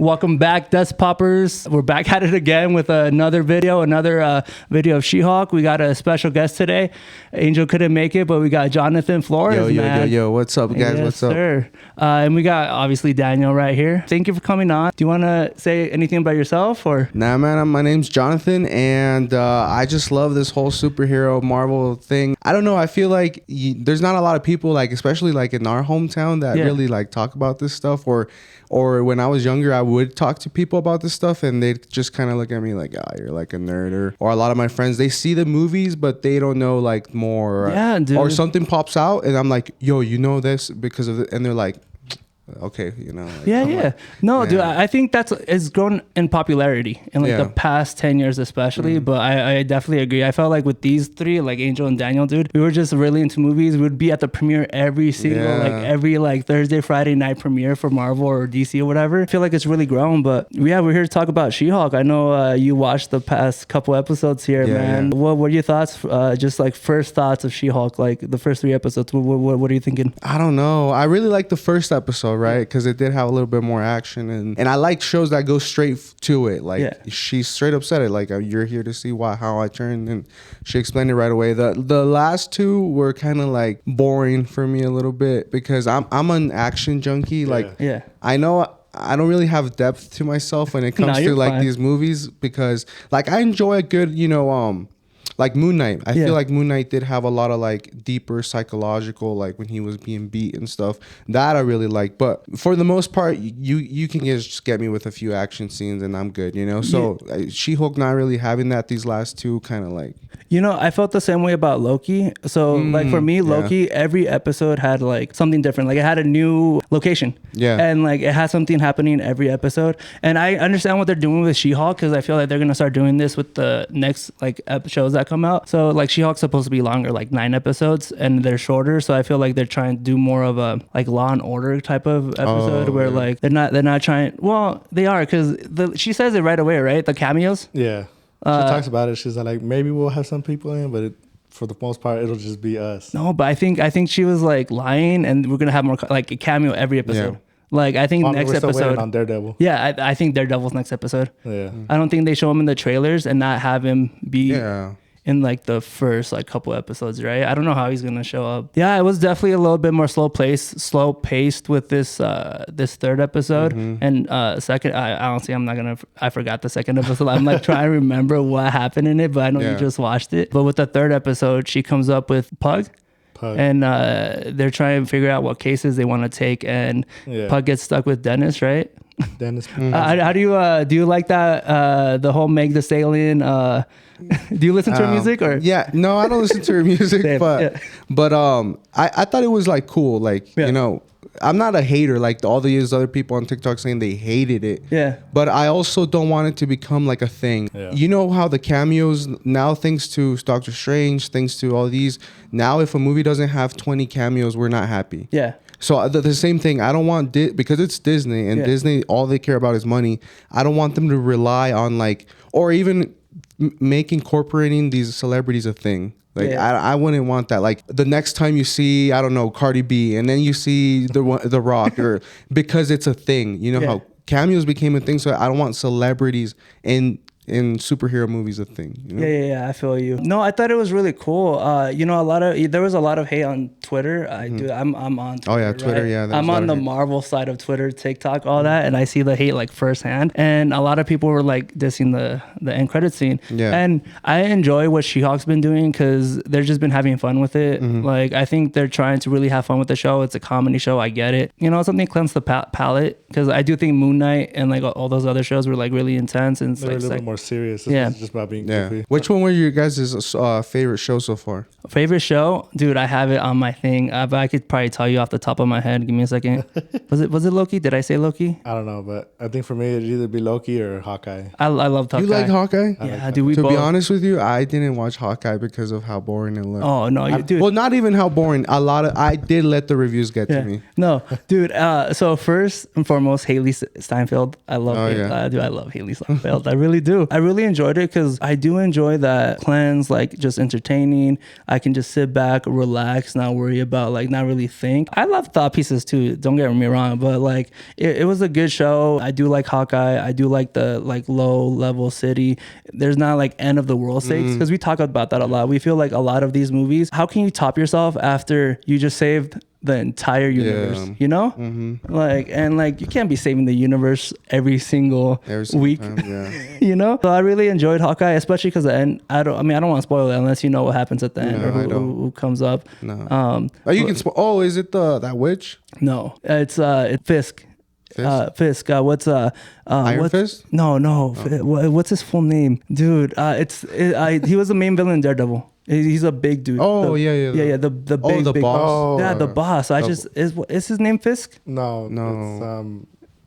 Welcome back, Dust Poppers. We're back at it again with another video of She-Hulk. We got a special guest today. Angel couldn't make it, but we got Jonathan Flores. Yo, what's up, guys? Yes, what's up? Sir. And we got obviously Daniel right here. Thank you for coming on. Do you want to say anything about yourself or? Nah, man. My name's Jonathan, and I just love this whole superhero Marvel thing. I don't know. I feel like there's not a lot of people, like especially like in our hometown, that really like talk about this stuff. Or when I was younger, I would talk to people about this stuff, and they'd just kind of look at me like, you're like a nerd. Or a lot of my friends, they see the movies, but they don't know like more. Yeah, dude. Or something pops out, and I'm like, yo, you know this because of it, and they're like, okay, you know. Like, Dude, I think it's grown in popularity in like the past 10 years especially, but I definitely agree. I felt like with these three, like Angel and Daniel, dude, we were just really into movies. We would be at the premiere every Thursday, Friday night premiere for Marvel or DC or whatever. I feel like it's really grown, but we're here to talk about She-Hulk. I know you watched the past couple episodes here, man. What are your thoughts? Just like first thoughts of She-Hulk, like the first 3 episodes. What are you thinking? I don't know. I really like the first episode, right? Because it did have a little bit more action, and I like shows that go straight to it. Like she straight up said it, like you're here to see how I turned, and she explained it right away. The last 2 were kind of like boring for me a little bit because I'm an action junkie. I know I don't really have depth to myself when it comes to like these movies, because like I enjoy a good, like Moon Knight. I feel like Moon Knight did have a lot of like deeper psychological, like when he was being beat and stuff, that I really like. But for the most part, you can just get me with a few action scenes and I'm good, So She-Hulk not really having that these last 2 kind of like. I felt the same way about Loki. So like for me, Loki, every episode had like something different. Like it had a new location. Yeah. And like it had something happening every episode. And I understand what they're doing with She-Hulk, because I feel like they're going to start doing this with the next like shows that come out. So like She-Hulk's supposed to be longer, like 9 episodes, and they're shorter. So I feel like they're trying to do more of a like Law and Order type of episode where like they're not trying. Well, they are, because she says it right away, right? The cameos. Yeah. She talks about it. She's like, maybe we'll have some people in, but for the most part, it'll just be us. No, but I think she was like lying, and we're gonna have more like a cameo every episode. Yeah. Like I think next episode still on Daredevil. Yeah, I think Daredevil's next episode. Yeah. I don't think they show him in the trailers and not have him be in like the first like couple episodes, right? I don't know how he's gonna show up. Yeah, it was definitely a little bit more slow paced with this 3rd episode. And second, I honestly I forgot the 2nd episode. I'm like trying to remember what happened in it, but I know you just watched it. But with the 3rd episode, she comes up with Pug. And they're trying to figure out what cases they want to take, and Pug gets stuck with Dennis, right? Dennis. How do you like that? The whole Meg Thee Stallion. Do you listen to her music or? Yeah, no, I don't listen to her music, but I thought it was like cool, like I'm not a hater like all these other people on TikTok saying they hated it. Yeah. But I also don't want it to become like a thing. Yeah. You know how the cameos now, thanks to Doctor Strange, thanks to all these, now if a movie doesn't have 20 cameos, we're not happy. Yeah. So the same thing, I don't want, because it's Disney, and Disney, all they care about is money. I don't want them to rely on like, or even incorporating these celebrities a thing. Like I wouldn't want that. Like the next time you see, I don't know, Cardi B, and then you see the Rock, or because it's a thing. You know how cameos became a thing. So I don't want celebrities in superhero movies a thing. Yeah, I feel you. No, I thought it was really cool. There was a lot of hate on Twitter. I'm on Twitter. Oh yeah, Twitter. Right? Yeah, I'm on the Marvel side of Twitter, TikTok, all that, and I see the hate like firsthand. And a lot of people were like dissing the end credit scene. Yeah. And I enjoy what She-Hulk's been doing, because they've just been having fun with it. Like I think they're trying to really have fun with the show. It's a comedy show. I get it. Something cleanse the palate, because I do think Moon Knight and like all those other shows were like really intense and they're a little bit more serious. It's just about being goofy. Which one were your guys' favorite show so far? Favorite show? Dude, I have it on my thing, but I could probably tell you off the top of my head. Give me a second. Was it Loki? Did I say Loki? I don't know, but I think for me it'd either be Loki or Hawkeye. I love Hawkeye. You like Hawkeye? Yeah, dude. To be honest with you, I didn't watch Hawkeye because of how boring it looked. Oh no, dude. Well, not even how boring. I did let the reviews get to me. No, dude. So first and foremost, Haley Steinfeld. I love. Dude, I love Haley Steinfeld. I really do. too. I really enjoyed it because I do enjoy that cleanse, like just entertaining. I can just sit back, relax, not worry about like not really think. I love thought pieces too. Don't get me wrong, but like it was a good show. I do like Hawkeye. I do like the like low level city. There's not like end of the world stakes because we talk about that a lot. We feel like a lot of these movies, how can you top yourself after you just saved the entire universe, you know? Like, and like you can't be saving the universe every single week, time, you know? So I really enjoyed Hawkeye, especially because the end, I don't want to spoil it unless you know what happens at the end or who comes up. No. You can spoil. Is it that witch? No, it's Fisk. Fisk. What's Iron Fist? No. What's his full name, dude? He was the main villain in Daredevil. He's a big dude. Oh, yeah. The big, the big boss. Yeah, the boss. Is his name Fisk? No.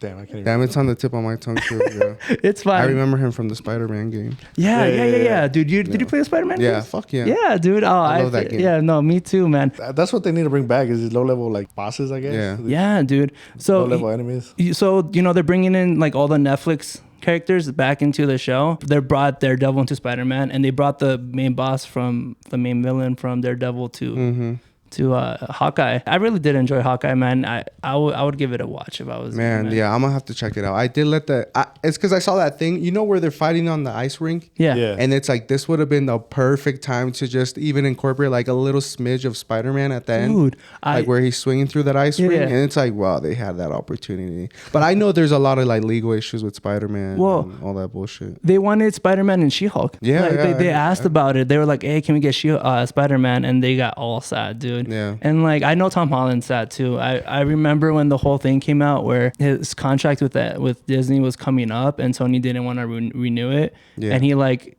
Damn, I can't even. Damn, it's on the tip of my tongue too. Yeah. It's fine. I remember him from the Spider-Man game. Yeah. Dude, did you play the Spider-Man game? Yeah, fuck yeah. Yeah, dude. Oh, I love that game. Yeah, no, me too, man. That's what they need to bring back is these low-level like bosses, I guess. Yeah, dude. So low-level enemies. So they're bringing in like all the Netflix characters back into the show. They brought Daredevil into Spider-Man, and they brought the main boss from the main villain from Daredevil to Hawkeye. I really did enjoy Hawkeye, man. I would give it a watch if I was man. Yeah, I'm gonna have to check it out. I did it's because I saw that thing, where they're fighting on the ice rink. Yeah. And it's like this would have been the perfect time to just even incorporate like a little smidge of Spider-Man at the end, like where he's swinging through that ice rink, and it's like, wow, they had that opportunity. But I know there's a lot of like legal issues with Spider-Man, and all that bullshit. They wanted Spider-Man and She-Hulk. They asked about it. They were like, hey, can we get Spider-Man? And they got all sad, dude. Yeah. And like I know Tom Holland's sad too. I remember when the whole thing came out where his contract with Disney was coming up and Sony didn't want to renew it. Yeah. And he like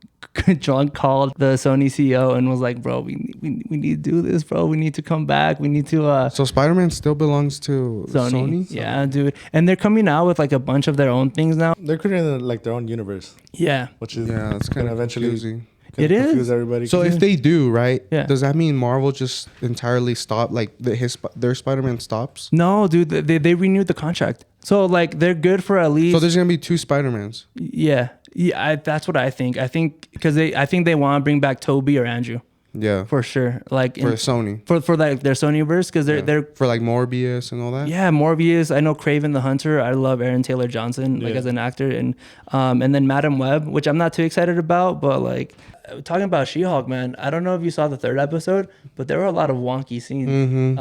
drunk called the Sony CEO and was like, bro, we need to do this, bro. We need to come back. We need to So Spider-Man still belongs to Sony? Yeah, dude. And they're coming out with like a bunch of their own things now. They're creating like their own universe. Yeah. Which is that's kind of eventually confusing. It is. Everybody. So if they do, right? Yeah. Does that mean Marvel just entirely stop? Like their Spider-Man stops? No, dude. They renewed the contract. So like they're good for at least. So there's gonna be 2 Spider-Mans. Yeah. That's what I think. I think because they want to bring back Toby or Andrew. Yeah, for sure. Like for Sony, for like their Sonyverse, because they're for like Morbius and all that. Yeah, Morbius. I know Kraven the Hunter. I love Aaron Taylor Johnson like as an actor, and then Madam Web, which I'm not too excited about, but like talking about She-Hulk, man. I don't know if you saw the 3rd episode, but there were a lot of wonky scenes.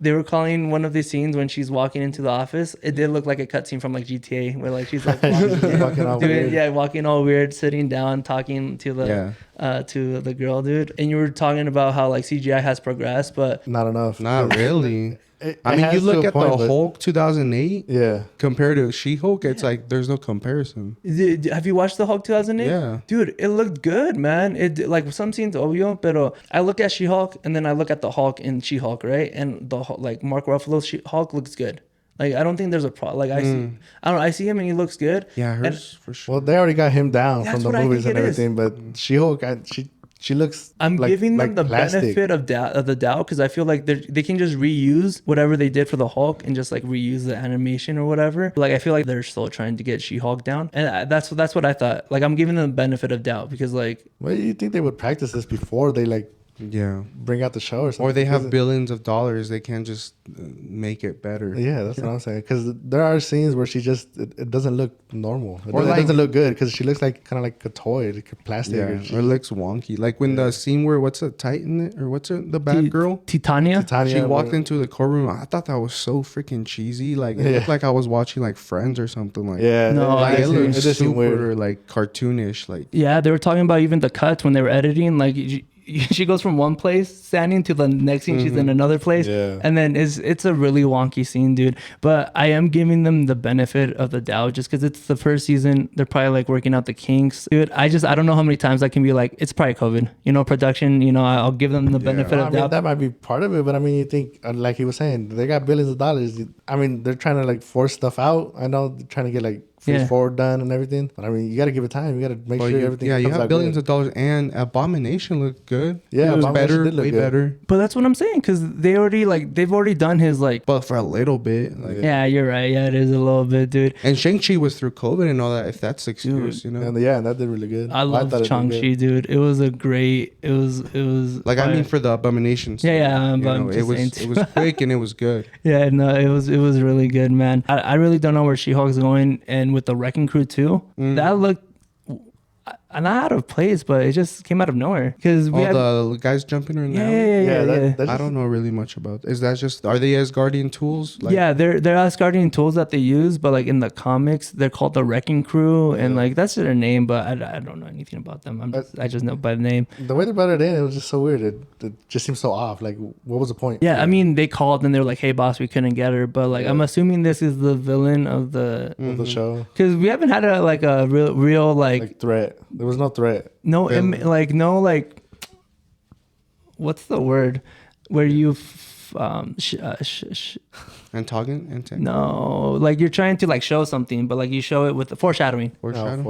They were calling one of the scenes when she's walking into the office. It did look like a cutscene from like GTA, where like she's like walking all weird, sitting down, talking to the girl, dude. And you were talking about how like CGI has progressed, but not enough. Not really. I mean, you look at the Hulk 2008, compared to She-Hulk, it's like there's no comparison. Have you watched the Hulk 2008? Yeah, dude, it looked good, man. It like some scenes obvio, pero I look at She-Hulk and then I look at the Hulk in She-Hulk, right? And the like Mark Ruffalo's Hulk looks good. Like I don't think there's a problem. Like I see him and he looks good. Yeah, hers for sure. Well, they already got him down from the movies and everything, but She-Hulk, she looks. I'm giving them the benefit of the doubt because I feel like they can just reuse whatever they did for the Hulk and just like reuse the animation or whatever. Like I feel like they're still trying to get She-Hulk down, and that's what I thought. Like I'm giving them the benefit of doubt because like. Well, you think they would practice this before they like. Yeah, bring out the show or something. Or they have billions of dollars. They can't just make it better. Yeah, that's what I'm saying. Because there are scenes where she just it doesn't look normal. It doesn't look good because she looks like kind of like a toy, like a plastic. Yeah, or it looks wonky. Like when the scene where what's the Titan or what's her the bad girl Titania. She walked into the courtroom. I thought that was so freaking cheesy. Like it looked like I was watching like Friends or something. Like like it looked super like cartoonish. Like they were talking about even the cuts when they were editing. Like. She goes from one place standing to the next scene she's in another place, and then it's a really wonky scene, dude. But I am giving them the benefit of the doubt just because it's the first season. They're probably like working out the kinks, dude. I don't know how many times I can be like, it's probably COVID, production. I'll give them the benefit of doubt. That might be part of it, but I mean, you think like he was saying, they got billions of dollars. I mean, they're trying to like force stuff out. I know they're trying to get like Phase 4 done and everything. But I mean, you got to give it time. You got to make sure everything. Yeah, you have billions of dollars, and Abomination looked good. Yeah, it was better, way better. But that's what I'm saying, because they've already done his like. But for a little bit. Like, yeah, you're right. Yeah, it is a little bit, dude. And Shang-Chi was through COVID and all that. If that's excuse, you know. And that did really good. I love Shang-Chi, dude. It was a great. It was like fire. I mean, for the Abomination. Yeah. It was quick and it was good. Yeah, no, it was really good, man. I really don't know where She-Hulk's going, and with the Wrecking Crew too, that looked not out of place, but it just came out of nowhere because the guys jumping around. Yeah. I don't know really much about. Is that just, are they Asgardian tools? Like, yeah, they're Asgardian tools that they use, but like in the comics, they're called the Wrecking Crew, and like that's their name, but I don't know anything about them. I just know by the name. The way they brought it in, it was just so weird. It just seems so off. Like, what was the point? Yeah, I mean, they called and they were like, "Hey, boss, we couldn't get her," but like I'm assuming this is the villain of the show, because we haven't had a real like threat. There was no threat. No, what's the word where you antagonist? No, like you're trying to like show something, but like you show it with the foreshadowing.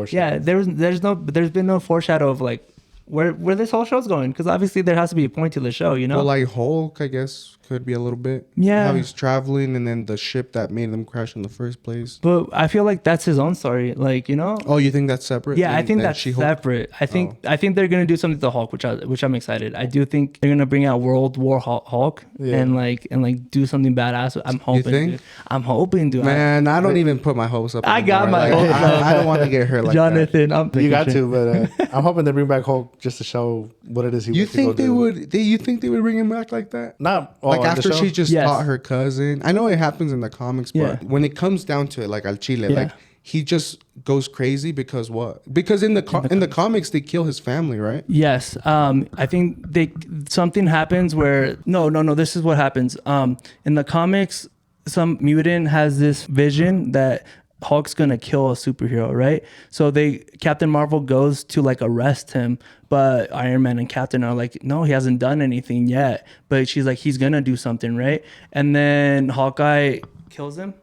Yeah, there's been no foreshadow of like where this whole show's going, because obviously there has to be a point to the show, you know. Well, like Hulk, I guess could be a little bit. Yeah, how he's traveling, and then the ship that made them crash in the first place. But I feel like that's his own story, like, you know. Oh, you think that's separate? Yeah, I think that's separate. I think they're gonna do something to the Hulk, which I'm excited. I do think they're gonna bring out World War Hulk and like do something badass. I'm hoping. Dude. I'm hoping, dude. Man, I don't even put my hopes up. I got my hopes up. I don't want to get hurt like Jonathan, that. You got to, but I'm hoping they bring back Hulk just to show what it is he. You think they would? You think they would bring him back like that? Not like after she just taught her cousin. I know it happens in the comics, but when it comes down to it, like Al Chile, like he just goes crazy because what? Because in the comics they kill his family, right? Yes. I think something happens where no. This is what happens. In the comics, some mutant has this vision that Hulk's gonna kill a superhero, right? So Captain Marvel goes to like arrest him, but Iron Man and Captain are like, no, he hasn't done anything yet. But she's like, he's gonna do something, right? And then Hawkeye kills him.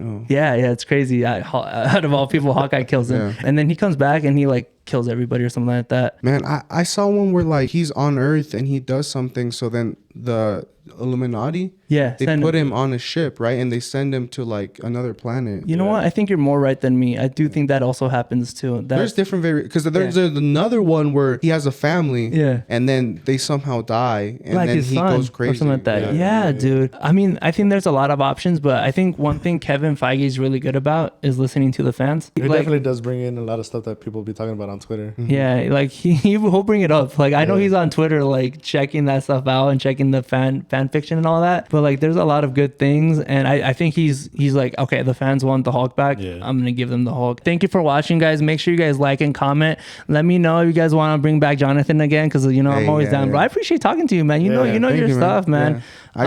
Oh. Yeah, it's crazy. Out of all people, Hawkeye kills him, and then he comes back and he like kills everybody or something like that. Man, I saw one where like he's on Earth and he does something, so then the Illuminati, they put him on a ship, right, and they send him to like another planet. You know what? I think you're more right than me. I do think that also happens too. There's different because there's another one where he has a family, and then they somehow die, and like then he goes crazy or something like that. Yeah, dude. I mean, I think there's a lot of options, but I think one thing Kevin Feige is really good about is listening to the fans. He definitely does bring in a lot of stuff that people will be talking about on Twitter. Mm-hmm. Yeah, like he'll bring it up. Like I know he's on Twitter, like checking that stuff out and checking the fan fiction and all that. But like, there's a lot of good things, and I think he's like, okay, the fans want the Hulk back. Yeah. I'm gonna give them the Hulk. Thank you for watching, guys. Make sure you guys like and comment. Let me know if you guys want to bring back Jonathan again, because I'm always down. Bro, I appreciate talking to you, man. You know your stuff, man. I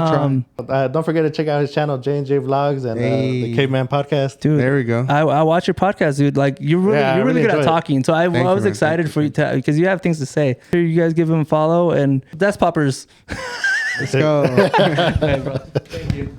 try. Don't forget to check out his channel, J&J Vlogs, and the Caveman Podcast. Dude, there we go. I watch your podcast, dude. Like you're really good at talking. So I was excited for you to, because you have things to say. You guys give him a follow, and that's Poppers. Let's go. Hey, bro. Thank you.